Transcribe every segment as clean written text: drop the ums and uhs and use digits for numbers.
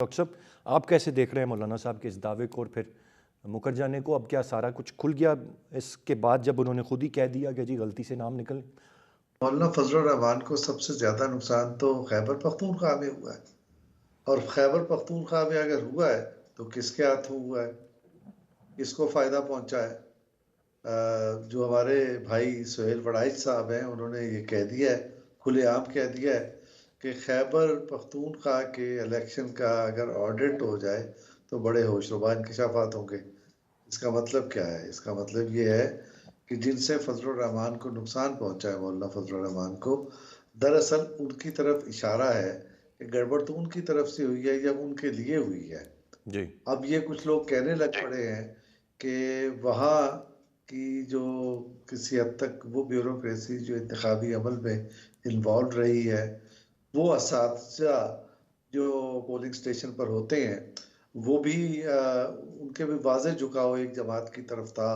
Doctor صاحب، آپ کیسے دیکھ رہے ہیں مولانا صاحب کے اس دعوے کو اور پھر مکر جانے کو؟ اب کیا سارا کچھ کھل گیا اس کے بعد جب انہوں نے خود ہی کہہ دیا کہ جی غلطی سے نام نکل؟ مولانا فضل الرحمان کو سب سے زیادہ نقصان تو خیبر پختونخوا میں ہوا ہے، اور خیبر پختونخوا میں اگر ہوا ہے تو کس کے ہاتھوں ہوا ہے، کس کو فائدہ پہنچا ہے؟ جو ہمارے بھائی سہیل وڑائچ صاحب ہیں، انہوں نے یہ کہہ دیا ہے، کھلے عام کہہ دیا ہے کہ خیبر پختونخوا کے الیکشن کا اگر آڈٹ ہو جائے تو بڑے ہوش ربا انکشافات ہوں گے۔ اس کا مطلب کیا ہے؟ اس کا مطلب یہ ہے کہ جن سے فضل الرحمان کو نقصان پہنچا ہے، مولانا فضل الرحمان کو، دراصل ان کی طرف اشارہ ہے کہ گڑبڑ تو ان کی طرف سے ہوئی ہے یا ان کے لیے ہوئی ہے۔ جی اب یہ کچھ لوگ کہنے لگ پڑے ہیں کہ وہاں کی جو کسی حد تک وہ بیوروکریسی جو انتخابی عمل میں انوالو رہی ہے، وہ اساتذہ جو پولنگ سٹیشن پر ہوتے ہیں، وہ بھی ان کے بھی واضح جھکاؤ ایک جماعت کی طرف تھا،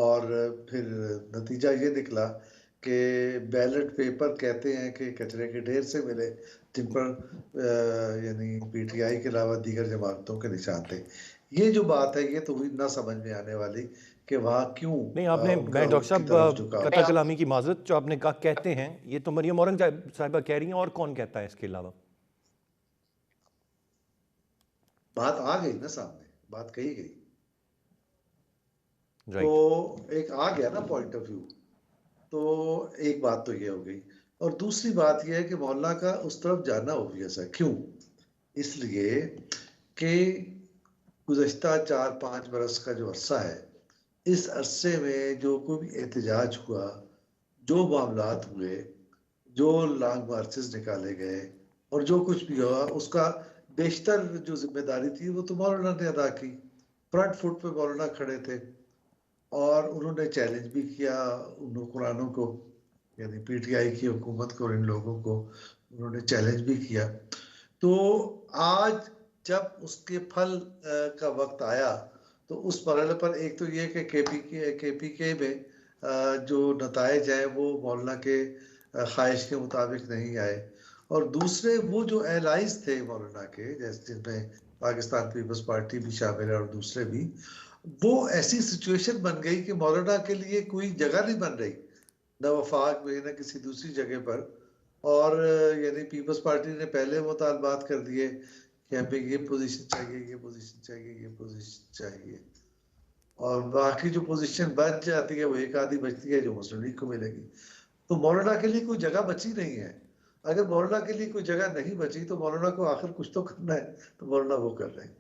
اور پھر نتیجہ یہ نکلا کہ بیلٹ پیپر کہتے ہیں کہ کچرے کے ڈھیر سے ملے، جن پر یعنی پی ٹی آئی کے علاوہ دیگر جماعتوں کے نشان تھے۔ یہ جو بات ہے یہ تو ہوئی نہ سمجھ میں آنے والی کہ وہاں کیوں نہیں، آپ نے ان کا میں ڈاکٹر ان کی طرف صاحب جھکاؤ۔ قطع کلامی کی معذرت، جو آپ نے کہا کہتے ہیں، یہ تو مریم اورنگ صاحبہ کہہ رہی ہیں، اور کون کہتا ہے اس کے علاوہ؟ بات آ گئی نا سامنے، بات کہی گئی تو رائٹ۔ ایک آ گیا نا پوائنٹ آف ویو۔ تو ایک بات تو یہ ہو گئی، اور دوسری بات یہ ہے کہ مولانا کا اس طرف جانا اوبویس ہے۔ کیوں؟ اس لیے کہ گزشتہ 4-5 برس کا جو عرصہ ہے، اس عرصے میں جو کوئی بھی احتجاج ہوا، جو معاملات ہوئے، جو لانگ مارچز نکالے گئے، اور جو کچھ بھی ہوا، اس کا بیشتر جو ذمہ داری تھی وہ تو مولانا نے ادا کی۔ فرنٹ فٹ پہ مولانا کھڑے تھے، اور انہوں نے چیلنج بھی کیا ان حکمرانوں کو، یعنی پی ٹی آئی کی حکومت کو اور ان لوگوں کو انہوں نے چیلنج بھی کیا۔ تو آج جب اس کے پھل کا وقت آیا تو اس مرحلے پر ایک تو یہ کہ کے پی کے میں جو نتائج ہیں وہ مولانا کے خواہش کے مطابق نہیں آئے، اور دوسرے وہ جو ایلائز تھے مولانا کے، جیسے جن میں پاکستان پیپلز پارٹی بھی شامل ہے اور دوسرے بھی، وہ ایسی سچویشن بن گئی کہ مولانا کے لیے کوئی جگہ نہیں بن رہی، نہ وفاق میں نہ کسی دوسری جگہ پر۔ اور یعنی پیپلز پارٹی نے پہلے مطالبات کر دیے کہ ہمیں یہ پوزیشن چاہیے، یہ پوزیشن چاہیے، یہ پوزیشن چاہیے، اور باقی جو پوزیشن بچ جاتی ہے وہ ایک آدھی بچتی ہے جو مسلم لیگ کو ملے گی۔ تو مولانا کے لیے کوئی جگہ بچی نہیں ہے۔ اگر مولانا کے لیے کوئی جگہ نہیں بچی تو مولانا کو آخر کچھ تو کرنا ہے، تو مولانا وہ کر رہے ہیں۔